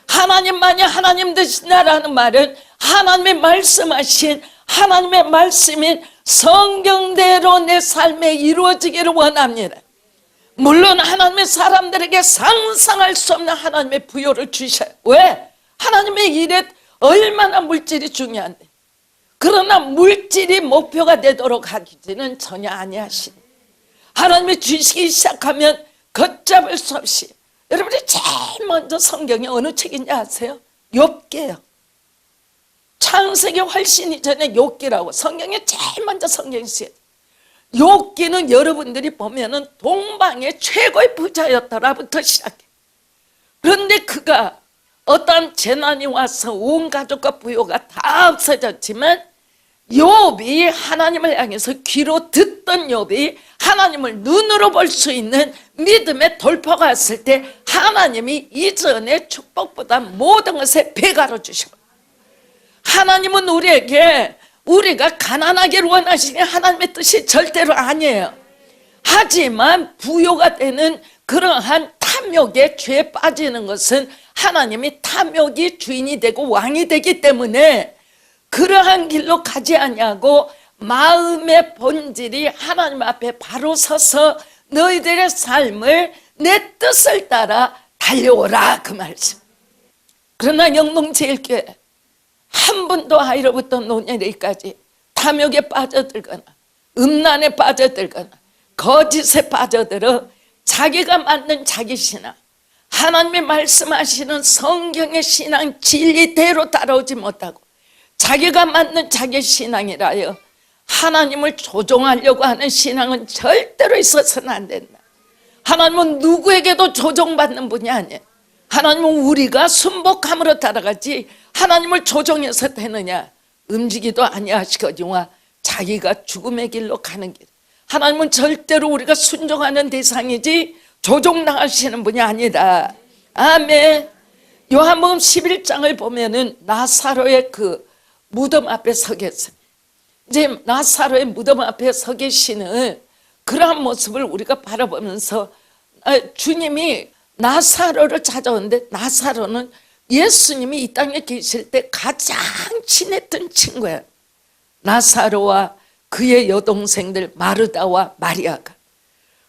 하나님만이 하나님 되신다라는 말은 하나님의 말씀하신 하나님의 말씀인 성경대로 내 삶에 이루어지기를 원합니다. 물론 하나님의 사람들에게 상상할 수 없는 하나님의 부여를 주셔요. 왜? 하나님의 일에 얼마나 물질이 중요한데, 그러나 물질이 목표가 되도록 하기는 전혀 아니하시네. 하나님이 주시기 시작하면 걷잡을 수 없이. 여러분이 제일 먼저 성경이 어느 책인지 아세요? 욥기예요. 창세기 훨씬 이전에 욥기라고 성경에 제일 먼저 성경이 쓰여요. 욥기는 여러분들이 보면은 동방의 최고의 부자였더라부터 시작해. 그런데 그가 어떤 재난이 와서 온 가족과 부요가 다 없어졌지만 욥이 하나님을 향해서 귀로 듣던 욥이 하나님을 눈으로 볼 수 있는 믿음의 돌파가 왔을 때 하나님이 이전의 축복보다 모든 것에 배가로 주시고, 하나님은 우리에게 우리가 가난하기를 원하시니 하나님의 뜻이 절대로 아니에요. 하지만 부요가 되는 그러한 탐욕에 죄에 빠지는 것은 하나님이 탐욕이 주인이 되고 왕이 되기 때문에 그러한 길로 가지 아니하고 마음의 본질이 하나님 앞에 바로 서서 너희들의 삶을 내 뜻을 따라 달려오라, 그 말씀. 그러나 영동제일교회 한 분도 아이로부터 노년에까지 탐욕에 빠져들거나 음란에 빠져들거나 거짓에 빠져들어 자기가 만든 자기 신앙, 하나님이 말씀하시는 성경의 신앙 진리대로 따라오지 못하고 자기가 만든 자기 신앙이라요, 하나님을 조종하려고 하는 신앙은 절대로 있어서는 안 된다. 하나님은 누구에게도 조종받는 분이 아니에요. 하나님은 우리가 순복함으로 따라가지 하나님을 조종해서 되느냐, 움직이도 아니하시거니와 자기가 죽음의 길로 가는 길. 하나님은 절대로 우리가 순종하는 대상이지 조종당하시는 분이 아니다. 아멘. 요한복음 11장을 보면은 나사로의 그 무덤 앞에 서 계세요. 이제 나사로의 무덤 앞에 서 계시는 그러한 모습을 우리가 바라보면서 주님이 나사로를 찾아오는데, 나사로는 예수님이 이 땅에 계실 때 가장 친했던 친구예요. 나사로와 그의 여동생들 마르다와 마리아가.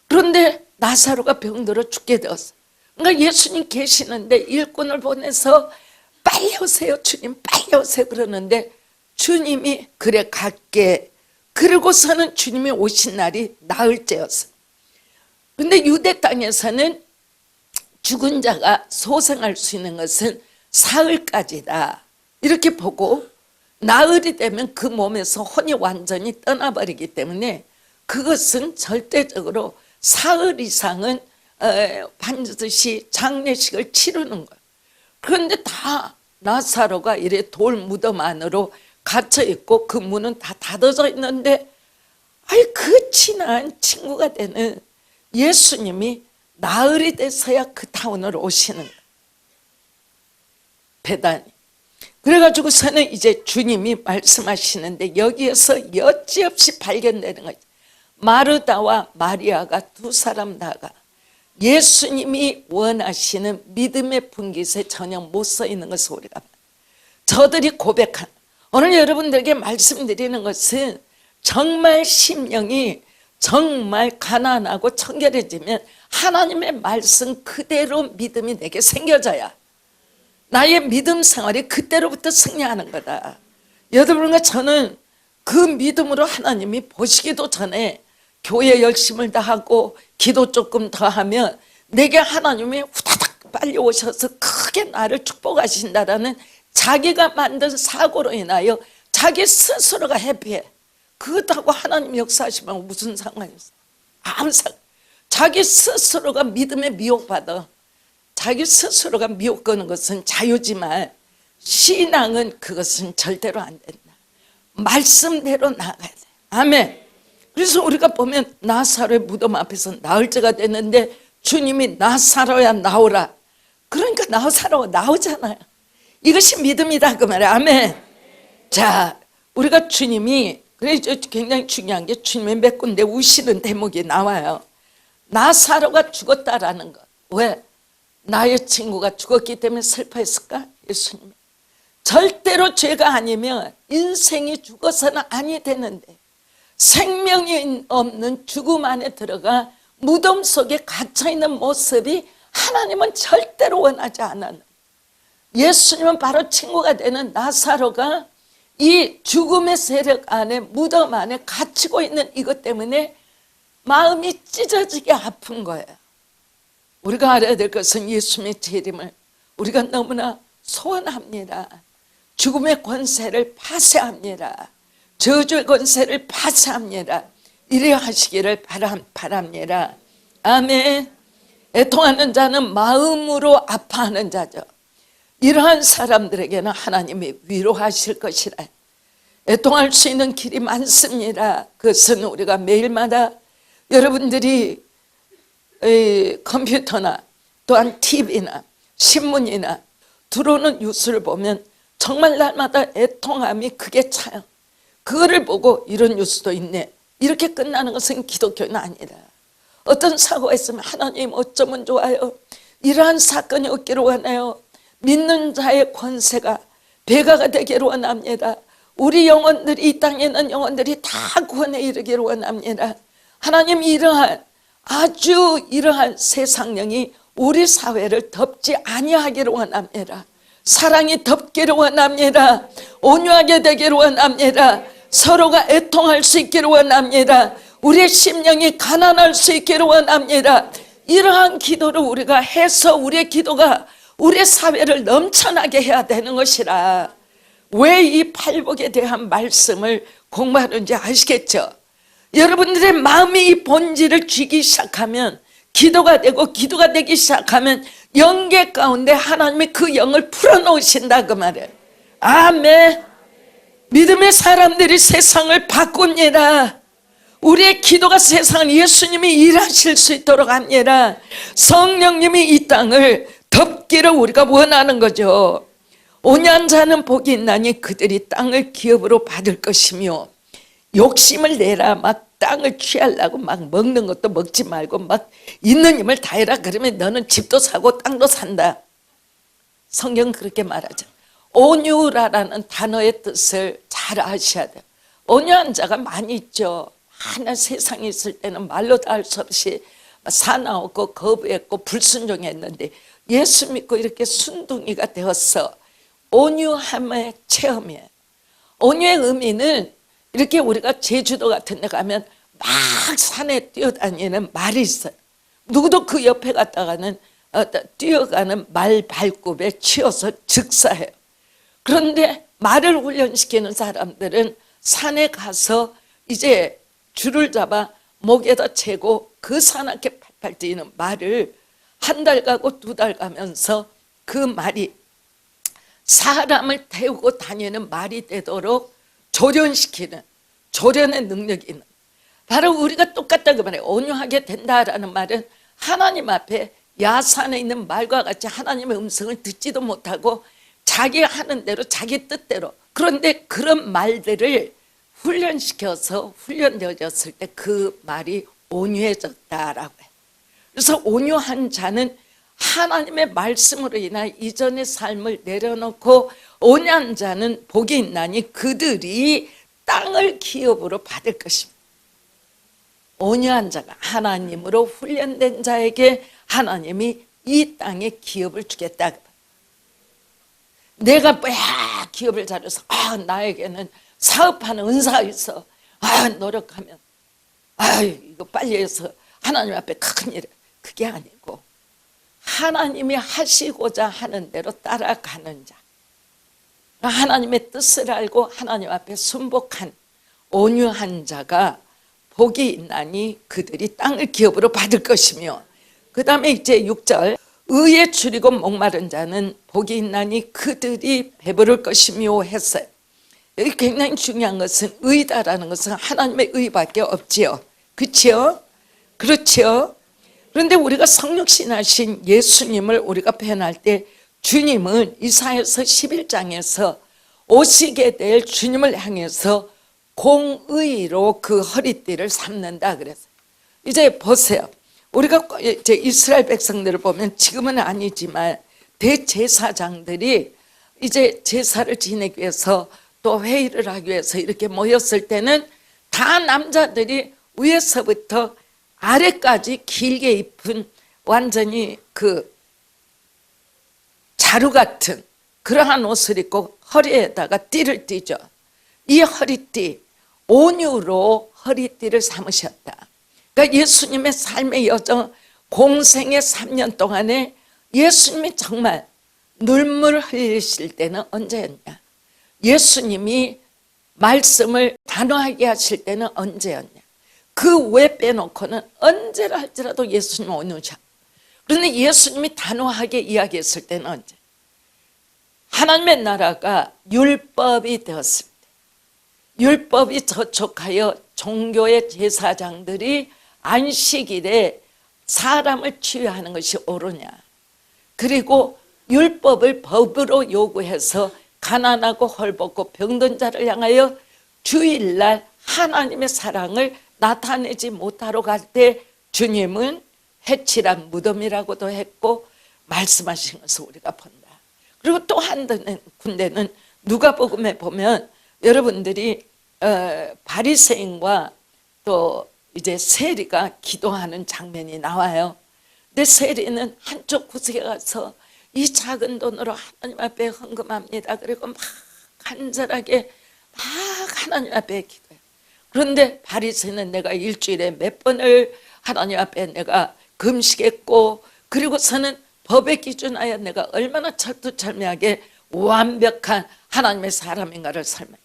그런데 나사로가 병들어 죽게 되었어요. 그러니까 예수님 계시는데 일꾼을 보내서 빨리 오세요 주님, 빨리 오세요 그러는데 주님이 그래 갈게, 그러고서는 주님이 오신 날이 나흘째였어요. 근데 유대 땅에서는 죽은 자가 소생할 수 있는 것은 사흘까지다 이렇게 보고, 나흘이 되면 그 몸에서 혼이 완전히 떠나버리기 때문에 그것은 절대적으로 사흘 이상은 반드시 장례식을 치르는 거예요. 그런데 다 나사로가 이래 돌 무덤 안으로 갇혀 있고 그 문은 다 닫아져 있는데, 그 친한 친구가 되는 예수님이 나흘이 돼서야 그 타운으로 오시는 거예요. 베다니. 그래가지고서는 이제 주님이 말씀하시는데 여기에서 여지없이 발견되는 거죠. 마르다와 마리아가 두 사람 다가 예수님이 원하시는 믿음의 분깃에 전혀 못 서 있는 것을 우리가 봐요. 저들이 고백한, 오늘 여러분들에게 말씀드리는 것은 정말 심령이 정말 가난하고 청결해지면 하나님의 말씀 그대로 믿음이 내게 생겨져야 나의 믿음 생활이 그때로부터 승리하는 거다. 여러분과 저는 그 믿음으로 하나님이 보시기도 전에 교회 열심을 다하고 기도 조금 더 하면 내게 하나님이 후다닥 빨리 오셔서 크게 나를 축복하신다라는 자기가 만든 사고로 인하여 자기 스스로가 해피해. 그것하고 하나님 역사하시면 무슨 상관이 있어? 아무 상관. 자기 스스로가 믿음에 미혹받아. 자기 스스로가 미혹거는 것은 자유지만 신앙은 그것은 절대로 안 된다. 말씀대로 나가야 돼. 아멘. 그래서 우리가 보면 나사로의 무덤 앞에서 나흘째가 됐는데 주님이 나사로야 나오라. 그러니까 나사로가 나오잖아요. 이것이 믿음이다 그 말이에요. 아멘. 자, 우리가 주님이, 그래서 굉장히 중요한 게 주님의 몇 군데 우시는 대목이 나와요. 나사로가 죽었다라는 것. 왜? 나의 친구가 죽었기 때문에 슬퍼했을까? 예수님이. 절대로 죄가 아니면 인생이 죽어서는 아니 되는데 생명이 없는 죽음 안에 들어가 무덤 속에 갇혀있는 모습이 하나님은 절대로 원하지 않아요. 예수님은 바로 친구가 되는 나사로가 이 죽음의 세력 안에, 무덤 안에 갇히고 있는 이것 때문에 마음이 찢어지게 아픈 거예요. 우리가 알아야 될 것은 예수님의 재림을 우리가 너무나 소원합니다. 죽음의 권세를 파쇄합니다. 저주의 권세를 파쇄합니다. 이래야 하시기를 바랍니다. 아멘. 애통하는 자는 마음으로 아파하는 자죠. 이러한 사람들에게는 하나님이 위로하실 것이라. 애통할 수 있는 길이 많습니다. 그것은 우리가 매일마다 여러분들이 컴퓨터나 또한 TV나 신문이나 들어오는 뉴스를 보면 정말 날마다 애통함이 크게 차요. 그거를 보고 이런 뉴스도 있네, 이렇게 끝나는 것은 기독교는 아니다. 어떤 사고가 있으면 하나님 어쩌면 좋아요, 이러한 사건이 없기를 원해요, 믿는 자의 권세가 배가가 되기를 원합니다. 우리 영혼들이, 이 땅에 있는 영혼들이 다 구원에 이르기를 원합니다. 하나님, 이러한 세상령이 우리 사회를 덮지 아니하기를 원합니다. 사랑이 덮기를 원합니다. 온유하게 되기를 원합니다. 서로가 애통할 수 있기를 원합니다. 우리의 심령이 가난할 수 있기를 원합니다. 이러한 기도를 우리가 해서 우리의 기도가 우리의 사회를 넘쳐나게 해야 되는 것이라. 왜 이 팔복에 대한 말씀을 공부하는지 아시겠죠? 여러분들의 마음이 이 본질을 쥐기 시작하면, 기도가 되고 기도가 되기 시작하면 영계 가운데 하나님이 그 영을 풀어놓으신다 그 말이에요. 아멘. 믿음의 사람들이 세상을 바꿉니다. 우리의 기도가 세상을, 예수님이 일하실 수 있도록 합니다. 성령님이 이 땅을 덮기를 우리가 원하는 거죠. 온유한 자는 복이 있나니 그들이 땅을 기업으로 받을 것이며, 욕심을 내라, 막 땅을 취하려고 막 먹는 것도 먹지 말고 막 있는 힘을 다해라, 그러면 너는 집도 사고 땅도 산다. 성경 그렇게 말하죠. 온유라는 단어의 뜻을 잘 아셔야 돼요. 온유한 자가 많이 있죠. 하나 세상에 있을 때는 말로 다 할 수 없이 사나웠고 거부했고 불순종했는데 예수 믿고 이렇게 순둥이가 되었어. 온유함의 체험이에요. 온유의 의미는 이렇게 우리가 제주도 같은 데 가면 막 산에 뛰어다니는 말이 있어요. 누구도 그 옆에 갔다가는 뛰어가는 말 발굽에 치여서 즉사해요. 그런데 말을 훈련시키는 사람들은 산에 가서 이제 줄을 잡아 목에다 채고 그 사납게 팔팔 뛰는 말을 한 달 가고 두 달 가면서 그 말이 사람을 태우고 다니는 말이 되도록 조련시키는, 조련의 능력이 있는, 바로 우리가 똑같다 그 말이에요. 온유하게 된다라는 말은 하나님 앞에 야산에 있는 말과 같이 하나님의 음성을 듣지도 못하고 자기가 하는 대로 자기 뜻대로, 그런데 그런 말들을 훈련시켜서 훈련되어졌을 때 그 말이 온유해졌다라고 해요. 그래서 온유한 자는 하나님의 말씀으로 인하여 이전의 삶을 내려놓고, 온유한 자는 복이 있나니 그들이 땅을 기업으로 받을 것입니다. 온유한 자가 하나님으로 훈련된 자에게 하나님이 이 땅에 기업을 주겠다. 내가 기업을 잘해서 나에게는 사업하는 은사가 있어, 노력하면 이거 빨리 해서 하나님 앞에 큰 일, 그게 아니고 하나님이 하시고자 하는 대로 따라가는 자, 하나님의 뜻을 알고 하나님 앞에 순복한 온유한 자가 복이 있나니 그들이 땅을 기업으로 받을 것이며, 그 다음에 이제 6절, 의에 줄이고 목마른 자는 복이 있나니 그들이 배부를 것이며 했어요. 여기 굉장히 중요한 것은 의다라는 것은 하나님의 의밖에 없지요. 그렇죠? 그렇죠? 그런데 우리가 성육신하신 예수님을 우리가 표현할 때 주님은 이사야서 11장에서 오시게 될 주님을 향해서 공의로 그 허리띠를 삼는다 그랬어요. 이제 보세요. 우리가 이제 이스라엘 백성들을 보면 지금은 아니지만 대제사장들이 이제 제사를 지내기 위해서 또 회의를 하기 위해서 이렇게 모였을 때는 다 남자들이 위에서부터 아래까지 길게 입은 완전히 그 자루 같은 그러한 옷을 입고 허리에다가 띠를 띠죠. 이 허리띠, 온유로 허리띠를 삼으셨다. 그러니까 예수님의 삶의 여정, 공생의 3년 동안에 예수님이 정말 눈물 흘리실 때는 언제였냐? 예수님이 말씀을 단호하게 하실 때는 언제였냐? 그 외 빼놓고는 언제라 할지라도 예수님 온유셔. 그런데 예수님이 단호하게 이야기했을 때는 언제? 하나님의 나라가 율법이 되었을 때, 율법이 저촉하여 종교의 제사장들이 안식일에 사람을 치유하는 것이 옳으냐, 그리고 율법을 법으로 요구해서 가난하고 헐벗고 병든 자를 향하여 주일날 하나님의 사랑을 나타내지 못하러 갈 때 주님은 해칠한 무덤이라고도 했고 말씀하신 것을 우리가 본다. 그리고 또 한 군데는 누가복음에 보면 여러분들이 바리새인과 또 이제 세리가 기도하는 장면이 나와요. 근데 세리는 한쪽 구석에 가서 이 작은 돈으로 하나님 앞에 헌금합니다. 그리고 막 간절하게 막 하나님 앞에 기도해요. 그런데 바리새인은 내가 일주일에 몇 번을 하나님 앞에 내가 금식했고, 그리고서는 법의 기준하여 내가 얼마나 철두철미하게 완벽한 하나님의 사람인가를 설명해요.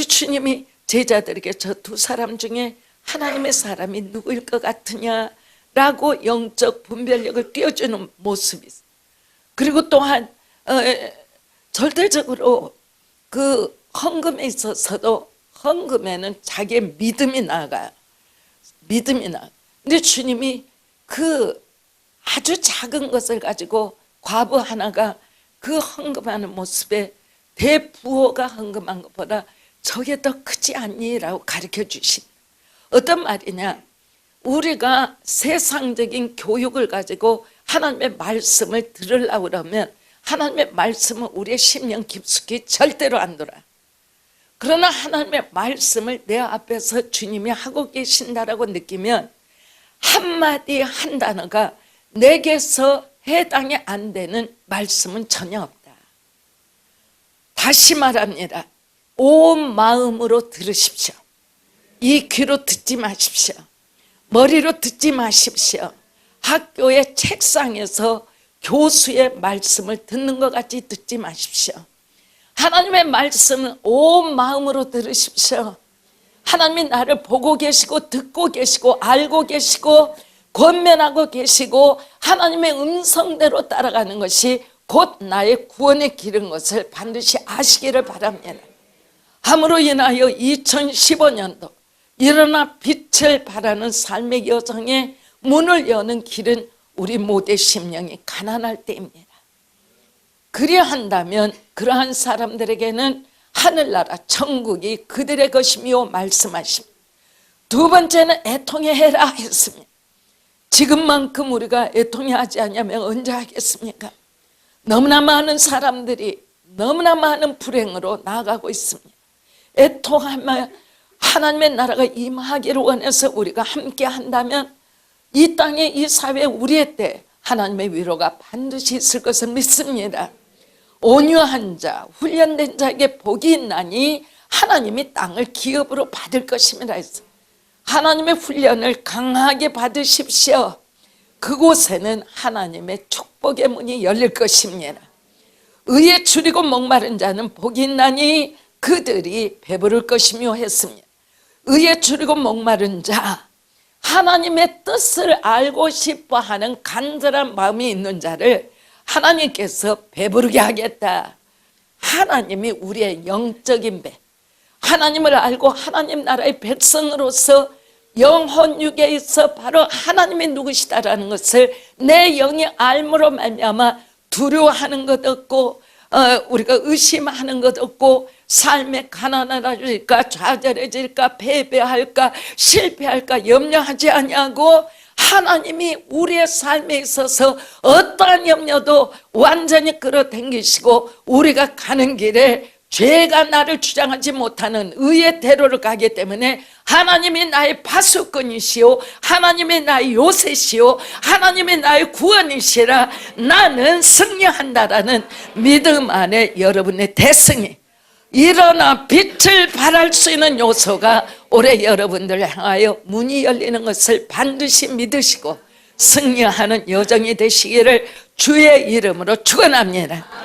주님이 제자들에게 저 두 사람 중에 하나님의 사람이 누구일 것 같으냐라고 영적 분별력을 띄워주는 모습이 있어요. 그리고 또한 절대적으로 그 헌금에 있어서도 헌금에는 자기의 믿음이 나아가요. 믿음이 나아가요. 근데 주님이 그 아주 작은 것을 가지고 과부 하나가 그 헌금하는 모습에 대부호가 헌금한 것보다 저게 더 크지 않니라고 가르쳐 주신. 어떤 말이냐, 우리가 세상적인 교육을 가지고 하나님의 말씀을 들으려고 그러면 하나님의 말씀은 우리의 심령 깊숙이 절대로 안 들어요. 그러나 하나님의 말씀을 내 앞에서 주님이 하고 계신다라고 느끼면 한마디 한 단어가 내게서 해당이 안 되는 말씀은 전혀 없다. 다시 말합니다. 온 마음으로 들으십시오. 이 귀로 듣지 마십시오. 머리로 듣지 마십시오. 학교의 책상에서 교수의 말씀을 듣는 것 같이 듣지 마십시오. 하나님의 말씀은 온 마음으로 들으십시오. 하나님이 나를 보고 계시고 듣고 계시고 알고 계시고 권면하고 계시고 하나님의 음성대로 따라가는 것이 곧 나의 구원의 길인 것을 반드시 아시기를 바랍니다. 함으로 인하여 2015년도 일어나 빛을 발하는 삶의 여정에 문을 여는 길은 우리 모두의 심령이 가난할 때입니다. 그래야 한다면 그러한 사람들에게는 하늘나라 천국이 그들의 것이며 말씀하십니다. 두 번째는 애통해 해라 했습니다. 지금만큼 우리가 애통해 하지 않으면 언제 하겠습니까? 너무나 많은 사람들이 너무나 많은 불행으로 나아가고 있습니다. 애통하며 하나님의 나라가 임하기를 원해서 우리가 함께 한다면 이 땅에 이 사회에 우리의 때 하나님의 위로가 반드시 있을 것을 믿습니다. 온유한 자, 훈련된 자에게 복이 있나니 하나님이 땅을 기업으로 받을 것입니다. 하나님의 훈련을 강하게 받으십시오. 그곳에는 하나님의 축복의 문이 열릴 것입니다. 의에 줄이고 목마른 자는 복이 있나니 그들이 배부를 것이며 했습니다. 의에 줄이고 목마른 자, 하나님의 뜻을 알고 싶어하는 간절한 마음이 있는 자를 하나님께서 배부르게 하겠다. 하나님이 우리의 영적인 배, 하나님을 알고 하나님 나라의 백성으로서 영혼 육에 있어 바로 하나님이 누구시다라는 것을 내 영이 알므로 말미암아 두려워하는 것 없고 우리가 의심하는 것 없고 삶에 가난해질까 좌절해질까 패배할까 실패할까 염려하지 아니하고 하나님이 우리의 삶에 있어서 어떠한 염려도 완전히 끌어당기시고 우리가 가는 길에 죄가 나를 주장하지 못하는 의의 대로를 가기 때문에 하나님이 나의 파수꾼이시오, 하나님이 나의 요새시오, 하나님이 나의 구원이시라 나는 승리한다라는 믿음 안에 여러분의 대승이 일어나 빛을 발할 수 있는 요소가 올해 여러분들을 향하여 문이 열리는 것을 반드시 믿으시고 승리하는 여정이 되시기를 주의 이름으로 축원합니다.